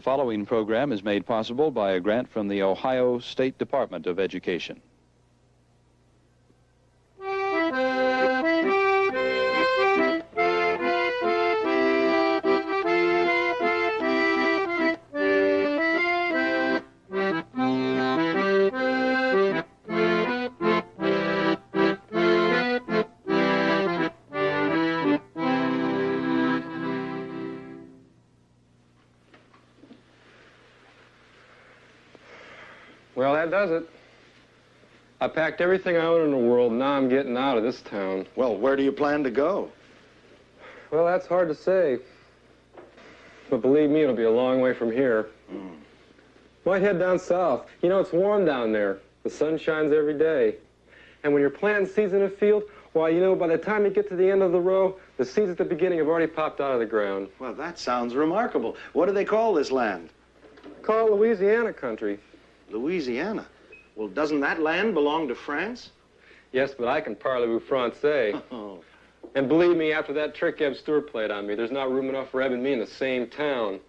following program is made possible by a grant from the Ohio State Department of Education. Well, that does it. I packed everything I own in the world, and now I'm getting out of this town. Well, where do you plan to go? Well, that's hard to say. But believe me, it'll be a long way from here. Might head down south. You know, it's warm down there. The sun shines every day. And when you're planting seeds in a field, why, you know, by the time you get to the end of the row, the seeds at the beginning have already popped out of the ground. Well, that sounds remarkable. What do they call this land? Call Louisiana country. Louisiana? Well, doesn't that land belong to France? Yes, but I can parlez-vous français. Oh. And believe me, after that trick Eb Stewart played on me, there's not room enough for Eb and me in the same town.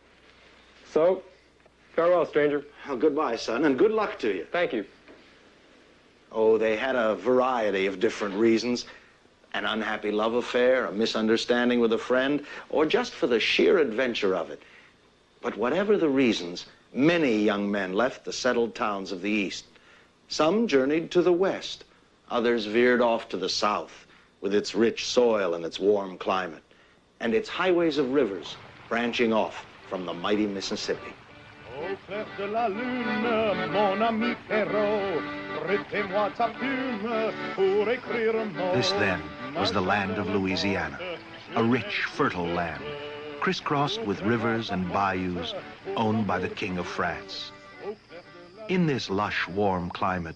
So, farewell, stranger. Well, goodbye, son, and good luck to you. Thank you. Oh, they had a variety of different reasons. An unhappy love affair, a misunderstanding with a friend, or just for the sheer adventure of it. But whatever the reasons, many young men left the settled towns of the East. Some journeyed to the West. Others veered off to the South, with its rich soil and its warm climate, and its highways of rivers branching off from the mighty Mississippi. Au clair de la lune, mon ami Perrault, prêtez-moi ta plume pour écrire un mot. This then was the land of Louisiana, a rich, fertile land, crisscrossed with rivers and bayous owned by the King of France. In this lush, warm climate,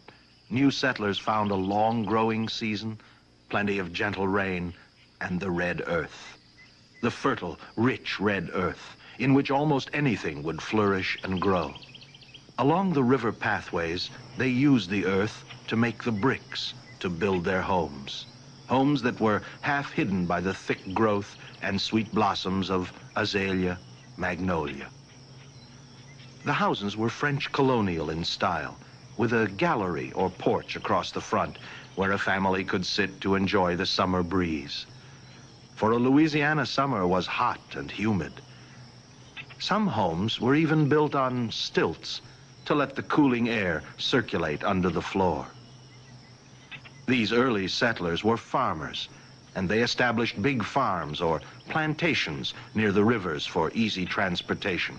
new settlers found a long growing season, plenty of gentle rain, and the red earth. The fertile, rich red earth, in which almost anything would flourish and grow. Along the river pathways, they used the earth to make the bricks to build their homes. Homes that were half hidden by the thick growth and sweet blossoms of azalea, magnolia. The houses were French colonial in style, with a gallery or porch across the front where a family could sit to enjoy the summer breeze. For a Louisiana summer was hot and humid. Some homes were even built on stilts to let the cooling air circulate under the floor. These early settlers were farmers, and they established big farms or plantations near the rivers for easy transportation.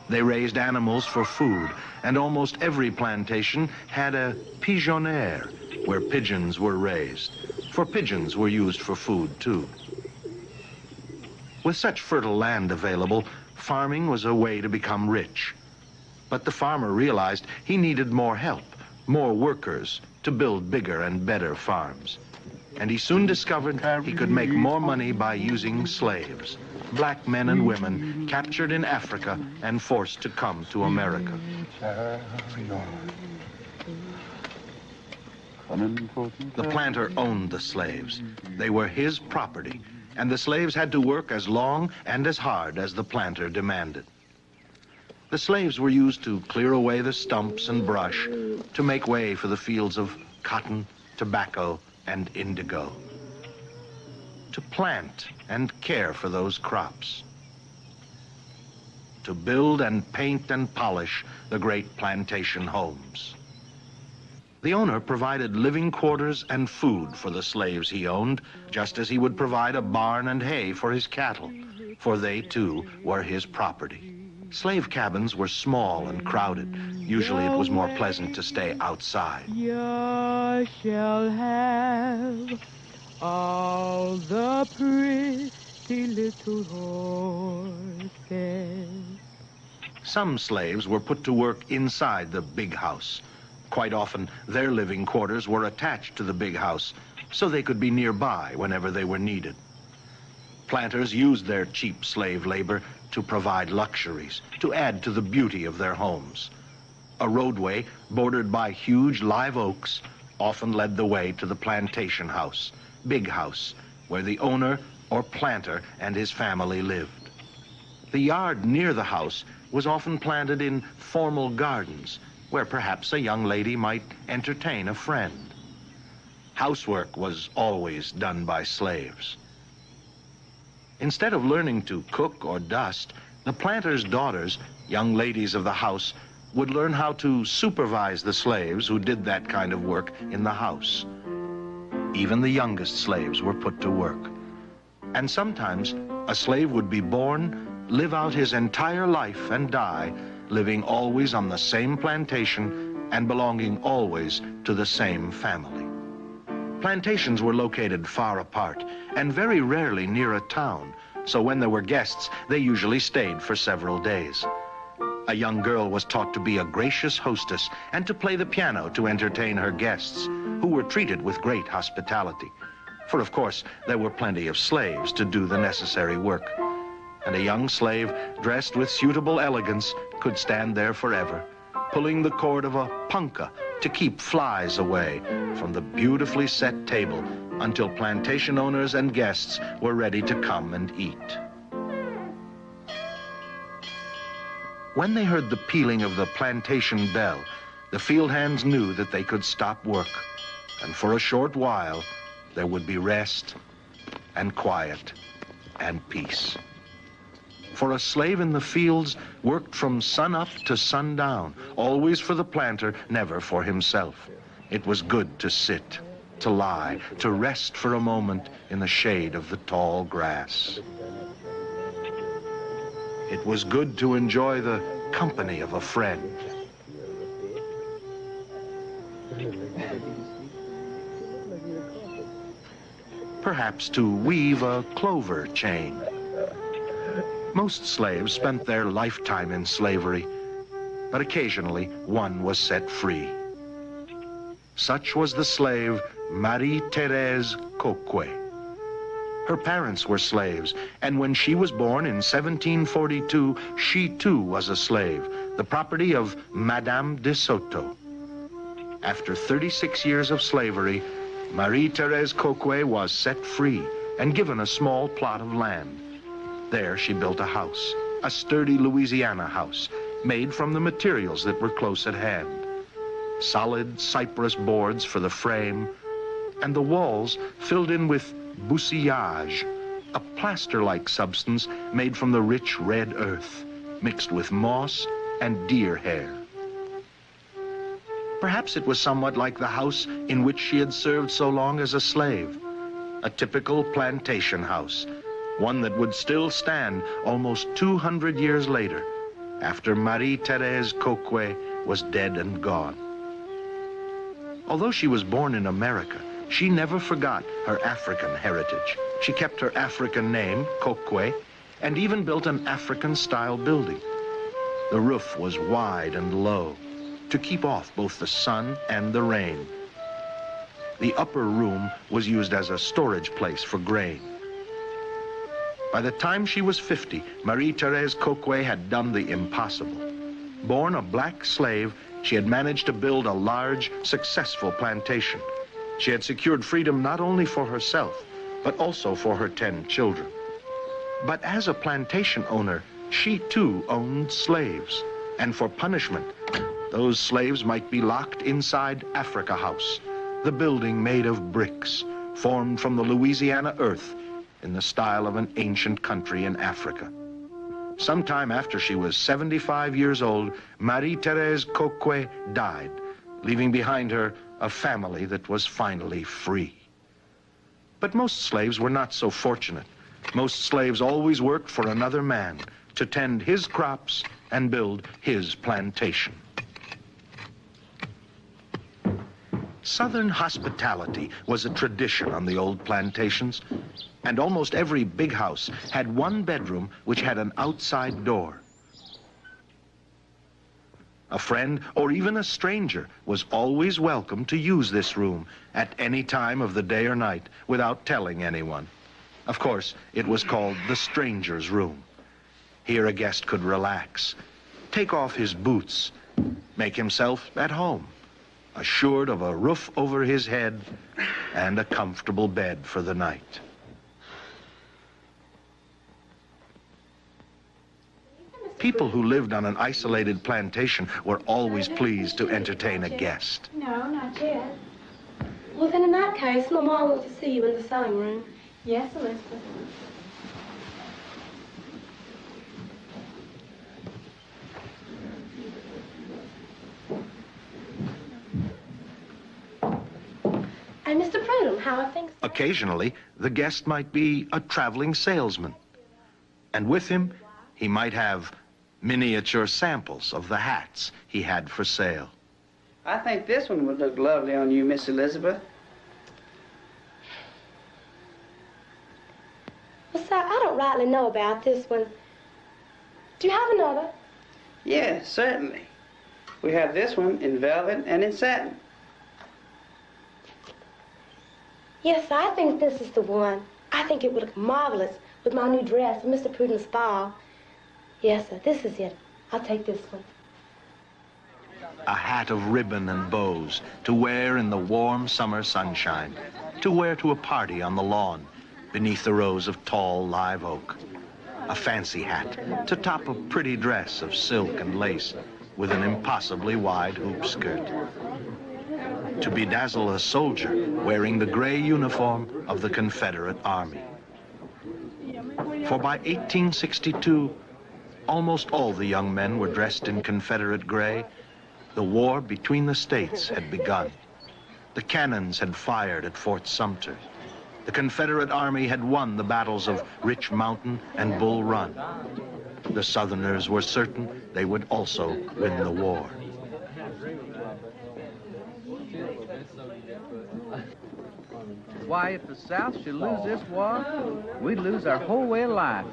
They raised animals for food, and almost every plantation had a pigeonniere where pigeons were raised, for pigeons were used for food too. With such fertile land available, farming was a way to become rich. But the farmer realized he needed more help, more workers, to build bigger and better farms. And he soon discovered he could make more money by using slaves, black men and women captured in Africa and forced to come to America. The planter owned the slaves. They were his property, and the slaves had to work as long and as hard as the planter demanded. The slaves were used to clear away the stumps and brush to make way for the fields of cotton, tobacco, and indigo, to plant and care for those crops, to build and paint and polish the great plantation homes. The owner provided living quarters and food for the slaves he owned, just as he would provide a barn and hay for his cattle, for they too were his property. Slave cabins were small and crowded. Usually it was more pleasant to stay outside. You shall have all the pretty little horses. Some slaves were put to work inside the big house. Quite often, their living quarters were attached to the big house, so they could be nearby whenever they were needed. Planters used their cheap slave labor to provide luxuries, to add to the beauty of their homes. A roadway bordered by huge live oaks often led the way to the plantation house, big house, where the owner or planter and his family lived. The yard near the house was often planted in formal gardens, where perhaps a young lady might entertain a friend. Housework was always done by slaves. Instead of learning to cook or dust, the planters' daughters, young ladies of the house, would learn how to supervise the slaves who did that kind of work in the house. Even the youngest slaves were put to work. And sometimes a slave would be born, live out his entire life and die, living always on the same plantation and belonging always to the same family. Plantations were located far apart and very rarely near a town, so when there were guests, they usually stayed for several days. A young girl was taught to be a gracious hostess and to play the piano to entertain her guests, who were treated with great hospitality. For of course, there were plenty of slaves to do the necessary work. And a young slave, dressed with suitable elegance, could stand there forever, pulling the cord of a punka to keep flies away from the beautifully set table until plantation owners and guests were ready to come and eat. When they heard the pealing of the plantation bell, the field hands knew that they could stop work, and for a short while there would be rest and quiet and peace. For a slave in the fields worked from sun up to sundown, always for the planter, never for himself. It was good to sit, to lie, to rest for a moment in the shade of the tall grass. It was good to enjoy the company of a friend. Perhaps to weave a clover chain. Most slaves spent their lifetime in slavery, but occasionally one was set free. Such was the slave Marie-Thérèse Coquet. Her parents were slaves, and when she was born in 1742, she too was a slave, the property of Madame de Soto. After 36 years of slavery, Marie-Thérèse Coquet was set free and given a small plot of land. There she built a house, a sturdy Louisiana house, made from the materials that were close at hand. Solid cypress boards for the frame, and the walls filled in with bousillage, a plaster-like substance made from the rich red earth, mixed with moss and deer hair. Perhaps it was somewhat like the house in which she had served so long as a slave, a typical plantation house, one that would still stand almost 200 years later, after Marie-Thérèse Coquet was dead and gone. Although she was born in America, she never forgot her African heritage. She kept her African name, Coquet, and even built an African-style building. The roof was wide and low, to keep off both the sun and the rain. The upper room was used as a storage place for grain. By the time she was 50, Marie-Thérèse Coquet had done the impossible. Born a black slave, she had managed to build a large, successful plantation. She had secured freedom not only for herself, but also for her 10 children. But as a plantation owner, she too owned slaves. And for punishment, those slaves might be locked inside Africa House, the building made of bricks, formed from the Louisiana earth in the style of an ancient country in Africa. Sometime after she was 75 years old, Marie-Thérèse Coquet died, leaving behind her a family that was finally free. But most slaves were not so fortunate. Most slaves always worked for another man to tend his crops and build his plantation. Southern hospitality was a tradition on the old plantations, and almost every big house had one bedroom which had an outside door. A friend or even a stranger was always welcome to use this room at any time of the day or night without telling anyone. Of course, it was called the stranger's room. Here a guest could relax, take off his boots, make himself at home, assured of a roof over his head and a comfortable bed for the night. People who lived on an isolated plantation were always pleased to entertain a guest. No, not yet. Well, then in that case, Mama wants to see you in the sewing room. Yes, Elizabeth. And Mr. Prudhomme, how are things? Occasionally, the guest might be a traveling salesman. And with him, he might have miniature samples of the hats he had for sale. I think this one would look lovely on you, Miss Elizabeth. Well, sir, I don't rightly know about this one. Do you have another? Yes, certainly. We have this one in velvet and in satin. Yes, I think this is the one. I think it would look marvelous with my new dress for Mr. Prudhomme's ball. Yes, sir, this is it. I'll take this one. A hat of ribbon and bows to wear in the warm summer sunshine, to wear to a party on the lawn beneath the rows of tall live oak. A fancy hat to top a pretty dress of silk and lace with an impossibly wide hoop skirt. To bedazzle a soldier wearing the gray uniform of the Confederate Army. For by 1862, almost all the young men were dressed in Confederate gray. The war between the states had begun. The cannons had fired at Fort Sumter. The Confederate Army had won the battles of Rich Mountain and Bull Run. The Southerners were certain they would also win the war. Why, if the South should lose this war, we'd lose our whole way of life.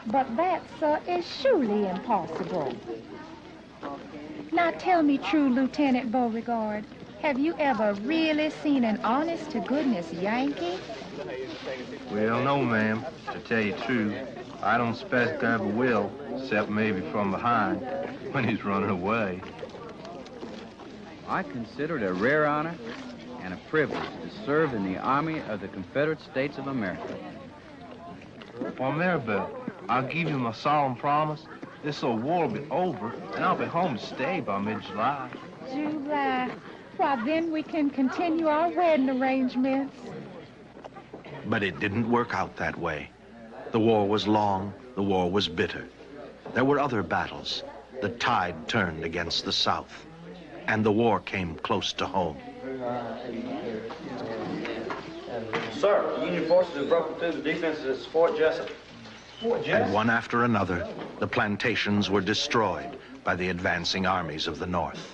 But that, sir, is surely impossible. Now tell me true, Lieutenant Beauregard, have you ever really seen an honest-to-goodness Yankee? Well, no, ma'am. To tell you the truth, I don't expect I ever will, except maybe from behind, when he's running away. I consider it a rare honor and a privilege to serve in the Army of the Confederate States of America. Well, Maribel, I'll give you my solemn promise. This old war will be over, and I'll be home to stay by mid-July. July. Why, then we can continue our wedding arrangements. But it didn't work out that way. The war was long, the war was bitter. There were other battles. The tide turned against the South, and the war came close to home. Sir, the Union forces have broken through the defenses at Fort Jessup. And one after another, the plantations were destroyed by the advancing armies of the North.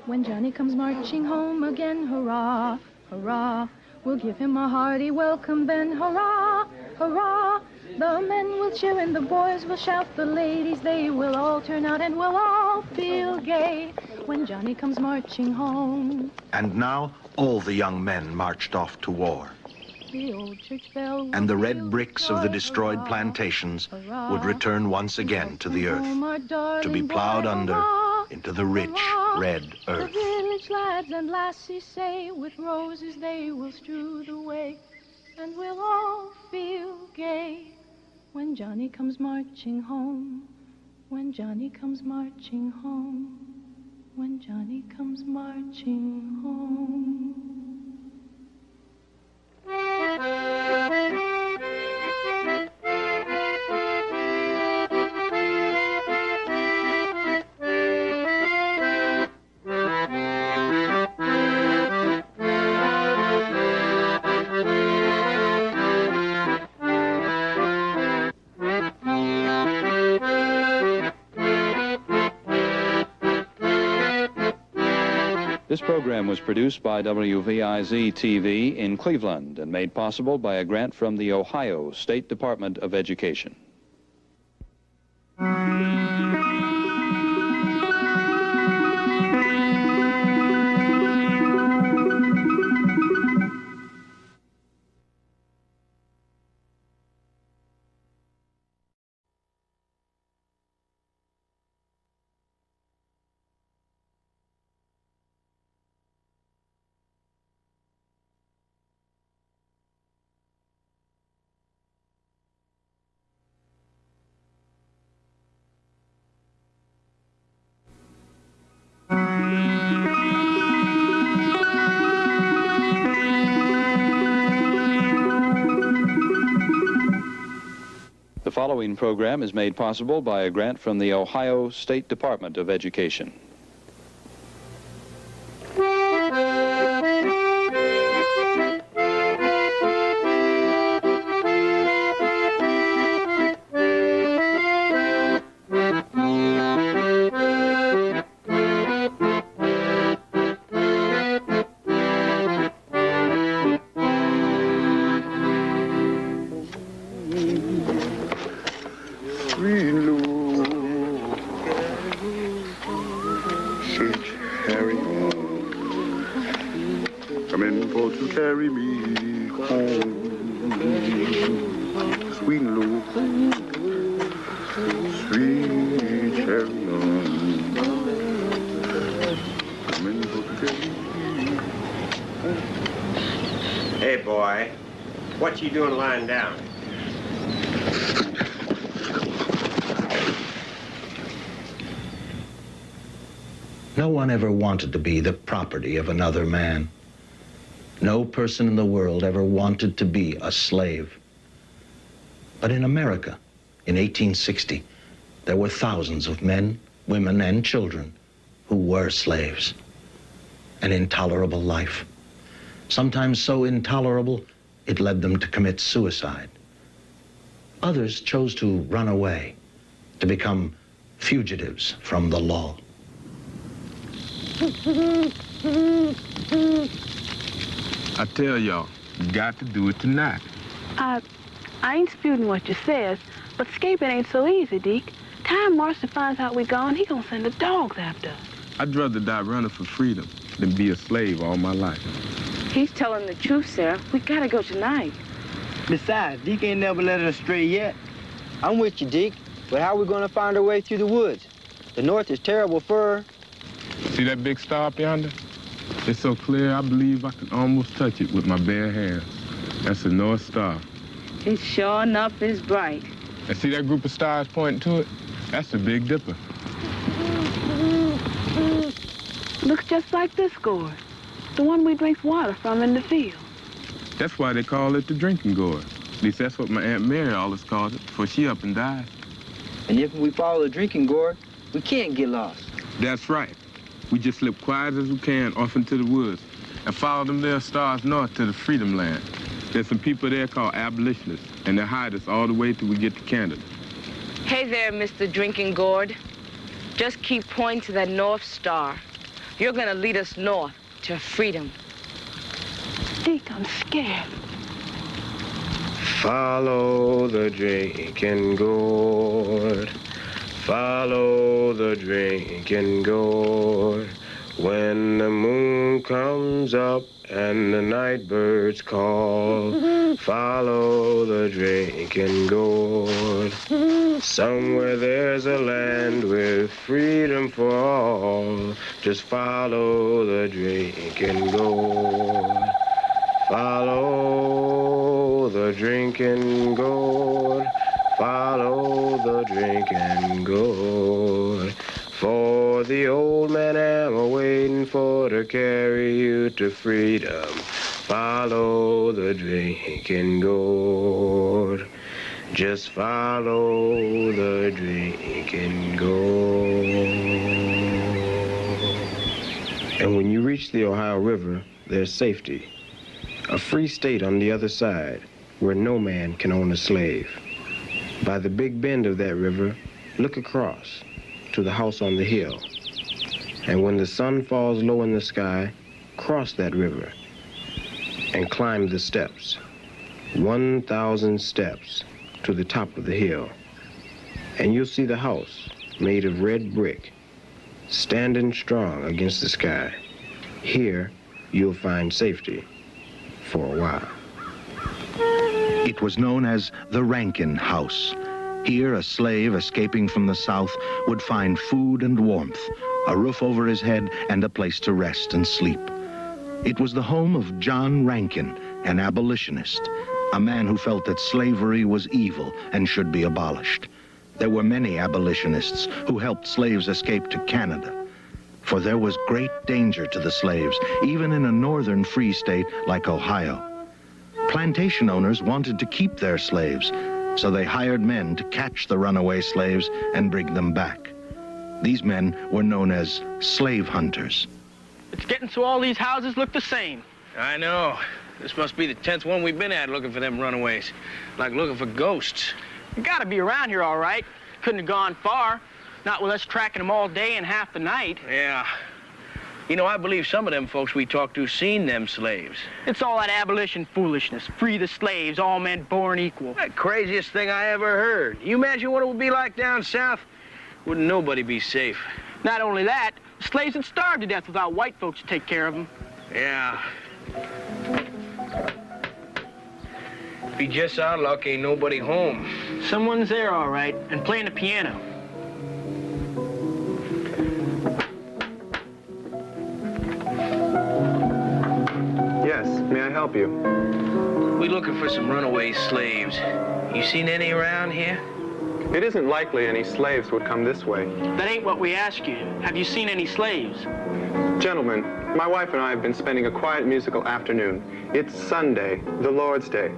When Johnny comes marching home again, hurrah, hurrah, we'll give him a hearty welcome then, hurrah, hurrah. The men will cheer and the boys will shout, the ladies, they will all turn out and we'll all feel gay when Johnny comes marching home. And now, all the young men marched off to war. The old church bell And the red bricks of the destroyed plantations would return once again to the earth, to be plowed under into the rich red earth. The village lads and lassies say, with roses they will strew the way, and we'll all feel gay when Johnny comes marching home, when Johnny comes marching home, when Johnny comes marching home. This program was produced by WVIZ-TV in Cleveland and made possible by a grant from the Ohio State Department of Education. following program is made possible by a grant from the Ohio State Department of Education. Carry me home, sweet Lou, sweet cherry Hey, boy, what you doing lying down? No one ever wanted to be the property of another man. No person in the world ever wanted to be a slave. But in America, in 1860, there were thousands of men, women, and children who were slaves. An intolerable life. Sometimes so intolerable, it led them to commit suicide. Others chose to run away, to become fugitives from the law. I tell y'all, you got to do it tonight. I ain't disputing what you says, but escaping ain't so easy, Deke. Time Marshall finds out we gone, he gonna send the dogs after us. I'd rather die running for freedom than be a slave all my life. He's telling the truth, Sarah. We gotta go tonight. Besides, Deke ain't never led us astray yet. I'm with you, Deke, but how are we gonna find our way through the woods? The north is terrible fur. See that big star up yonder? It's so clear, I believe I can almost touch it with my bare hands. That's the North Star. It sure enough is bright. And see that group of stars pointing to it? That's the Big Dipper. Looks just like this gourd. The one we drink water from in the field. That's why they call it the drinking gourd. At least that's what my Aunt Mary always called it before she up and died. And if we follow the drinking gourd, we can't get lost. That's right. We just slip quiet as we can off into the woods and follow them there stars north to the Freedom Land. There's some people there called abolitionists, and they'll hide us all the way till we get to Canada. Hey there, Mr. Drinking Gourd. Just keep pointing to that North Star. You're gonna lead us north to freedom. Deke, I'm scared. Follow the drinking gourd. Follow the drinking gourd. When the moon comes up and the night birds call, follow the drinking gourd. Somewhere there's a land with freedom for all. Just follow the drinking gourd. Follow the drinking gourd. Follow the drinking gourd. For the old man am a-waiting for to carry you to freedom. Follow the drinking gourd. Just follow the drinking gourd. And when you reach the Ohio River, there's safety. A free state on the other side, where no man can own a slave. By the big bend of that river, look across to the house on the hill. And when the sun falls low in the sky, cross that river and climb the steps. 1,000 steps to the top of the hill. And you'll see the house made of red brick, standing strong against the sky. Here, you'll find safety for a while. It was known as the Rankin House. Here, a slave escaping from the South would find food and warmth, a roof over his head, and a place to rest and sleep. It was the home of John Rankin, an abolitionist, a man who felt that slavery was evil and should be abolished. There were many abolitionists who helped slaves escape to Canada, for there was great danger to the slaves, even in a northern free state like Ohio. Plantation owners wanted to keep their slaves, so they hired men to catch the runaway slaves and bring them back. These men were known as slave hunters. It's getting so all these houses look the same. I know. This must be the 10th one we've been at looking for them runaways. Like looking for ghosts. You gotta be around here all right. Couldn't have gone far. Not with us tracking them all day and half the night. Yeah. You know, I believe some of them folks we talked to seen them slaves. It's all that abolition foolishness. Free the slaves, all men born equal. The craziest thing I ever heard. You imagine what it would be like down south? Wouldn't nobody be safe. Not only that, slaves would starve to death without white folks to take care of them. Yeah. Be just our luck, ain't nobody home. Someone's there, all right, and playing the piano. Yes, may I help you? We looking for some runaway slaves. You seen any around here? It isn't likely any slaves would come this way. That ain't what we ask you. Have you seen any slaves? Gentlemen, my wife and I have been spending a quiet musical afternoon. It's Sunday, the Lord's Day.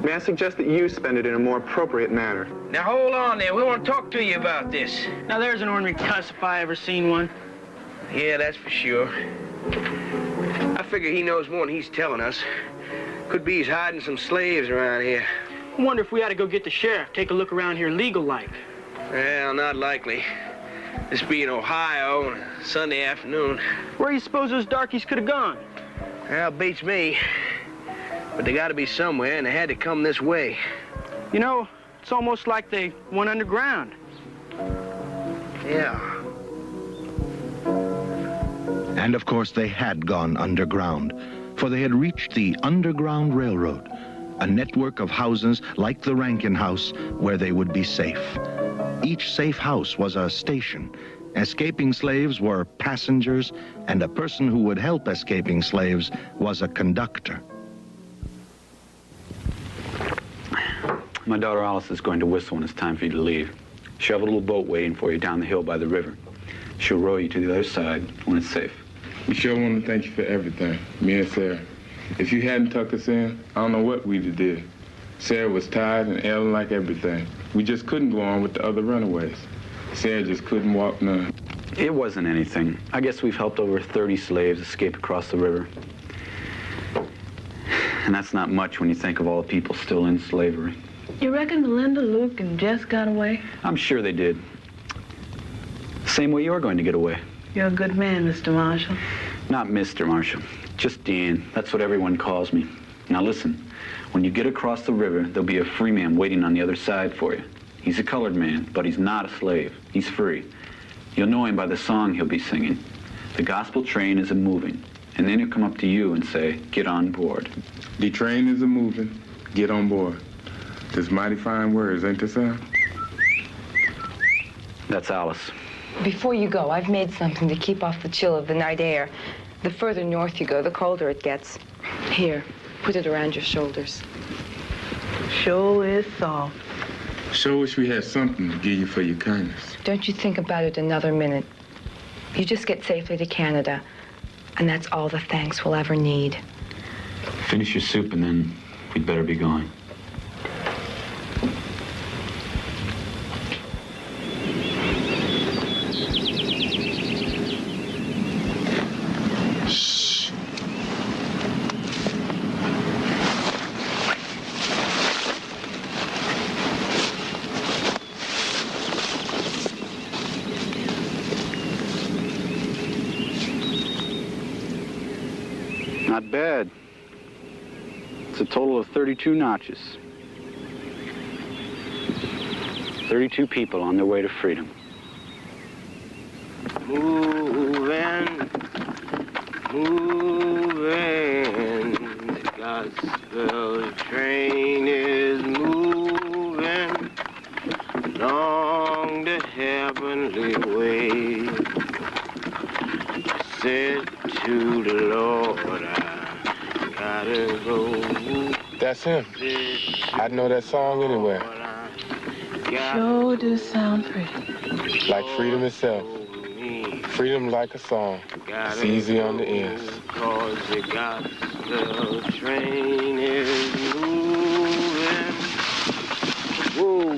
May I suggest that you spend it in a more appropriate manner? Now hold on there. We want to talk to you about this. Now there's an ornery cuss if I ever seen one. Yeah, that's for sure. I figure he knows more than he's telling us. Could be he's hiding some slaves around here. I wonder if we ought to go get the sheriff, take a look around here legal-like. Well, not likely. This being Ohio on a Sunday afternoon. Where do you suppose those darkies could have gone? Well, beats me. But they got to be somewhere, and they had to come this way. You know, it's almost like they went underground. Yeah. And of course they had gone underground, for they had reached the Underground Railroad, a network of houses like the Rankin House where they would be safe. Each safe house was a station. Escaping slaves were passengers, and a person who would help escaping slaves was a conductor. My daughter Alice is going to whistle when it's time for you to leave. She'll have a little boat waiting for you down the hill by the river. She'll row you to the other side when it's safe. We sure want to thank you for everything, me and Sarah. If you hadn't tucked us in, I don't know what we'd have did. Sarah was tired and ailing like everything. We just couldn't go on with the other runaways. Sarah just couldn't walk none. It wasn't anything. I guess we've helped over 30 slaves escape across the river. And that's not much when you think of all the people still in slavery. You reckon Melinda, Luke, and Jess got away? I'm sure they did. Same way you're going to get away. You're a good man, Mr. Marshall. Not Mr. Marshall, just Dan. That's what everyone calls me. Now listen, when you get across the river, there'll be a free man waiting on the other side for you. He's a colored man, but he's not a slave. He's free. You'll know him by the song he'll be singing. The gospel train is a-moving, and then he'll come up to you and say, get on board. The train is a-moving, get on board. There's mighty fine words, ain't there, Sam? That's Alice. Before you go, I've made something to keep off the chill of the night air. The further north you go, the colder it gets. Here, put it around your shoulders. Sure is soft. Sure wish we had something to give you for your kindness. Don't you think about it another minute. You just get safely to Canada, and that's all the thanks we'll ever need. Finish your soup and then we'd better be going. Not bad. It's a total of 32 notches. 32 people on their way to freedom. Moving, moving, the gospel train is moving along the heavenly way. I said to the Lord, I gotta go. That's him. I'd know that song anywhere. Sure do sound pretty. Like freedom itself. Freedom like a song. It's easy on the ears. Cause the gospel train is moving Whoa.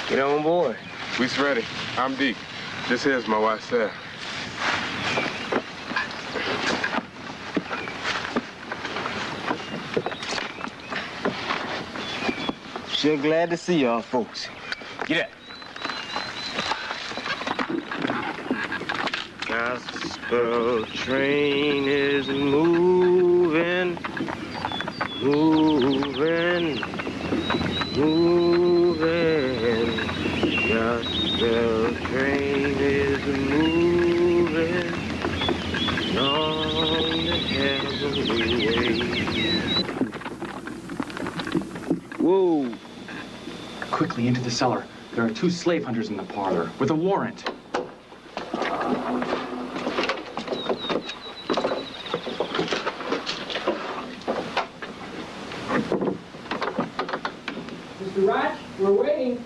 Get on board. We's ready. I'm Deke. This here's my wife, Sarah. Sure glad to see y'all folks. Get up. Gospel train is moving, moving, moving. Gospel train is moving on the heavenly way. Whoa! Quickly into the cellar. There are 2 slave hunters in the parlor with a warrant. Mr. Roch, we're waiting.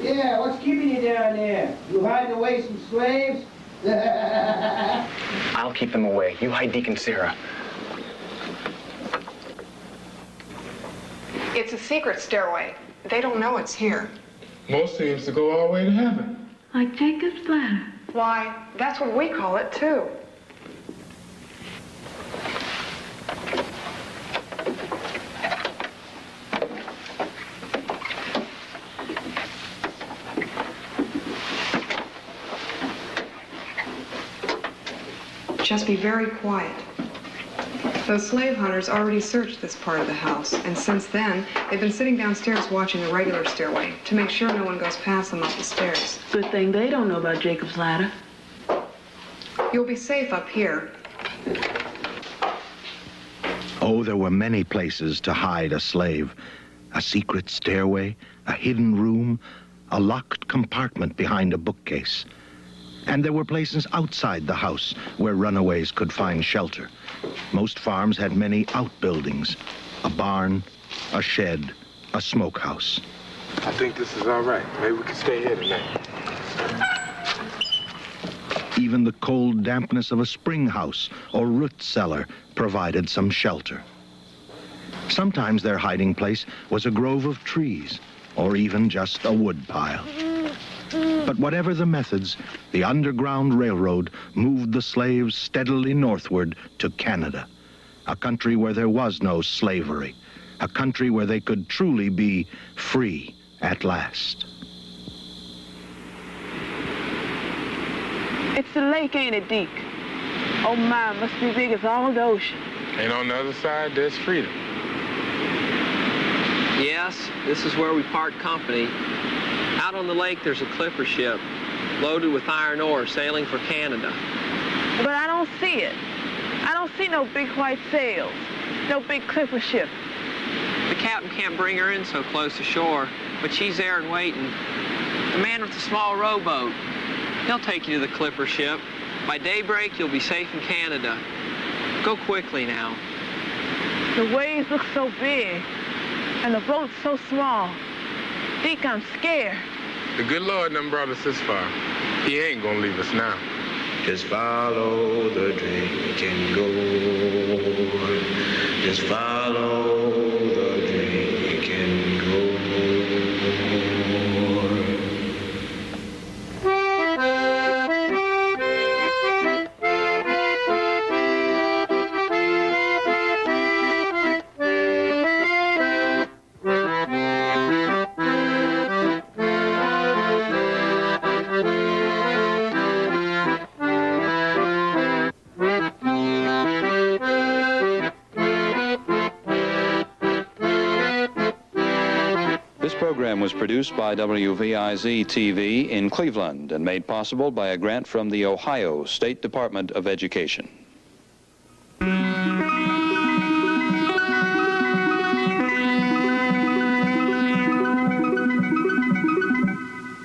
Yeah, what's keeping you down there? You hiding away some slaves? I'll keep them away. You hide Deacon Sarah. It's a secret stairway. They don't know it's here. Most seems to go all the way to heaven. Like Jacob's ladder. Why, that's what we call it, too. Just be very quiet. Those slave hunters already searched this part of the house, and since then, they've been sitting downstairs watching the regular stairway to make sure no one goes past them up the stairs. Good thing they don't know about Jacob's ladder. You'll be safe up here. Oh, there were many places to hide a slave. A secret stairway, a hidden room, a locked compartment behind a bookcase. And there were places outside the house where runaways could find shelter. Most farms had many outbuildings, a barn, a shed, a smokehouse. I think this is all right. Maybe we can stay here tonight. Even the cold dampness of a spring house or root cellar provided some shelter. Sometimes their hiding place was a grove of trees, or even just a wood pile. But whatever the methods, the Underground Railroad moved the slaves steadily northward to Canada, a country where there was no slavery, a country where they could truly be free at last. It's the lake, ain't it, Deke? Oh, my, it must be big as all the ocean. And on the other side, there's freedom. Yes, this is where we part company. Out on the lake, there's a clipper ship loaded with iron ore sailing for Canada. But I don't see it. I don't see no big white sails, no big clipper ship. The captain can't bring her in so close to shore, but she's there and waiting. The man with the small rowboat, he'll take you to the clipper ship. By daybreak, you'll be safe in Canada. Go quickly now. The waves look so big, and the boat's so small. Deke, I'm scared. The good Lord done brought us this far. He ain't gonna leave us now. Just follow the drinking gourd. Just follow the drinking gourd. This program was produced by WVIZ-TV in Cleveland and made possible by a grant from the Ohio State Department of Education.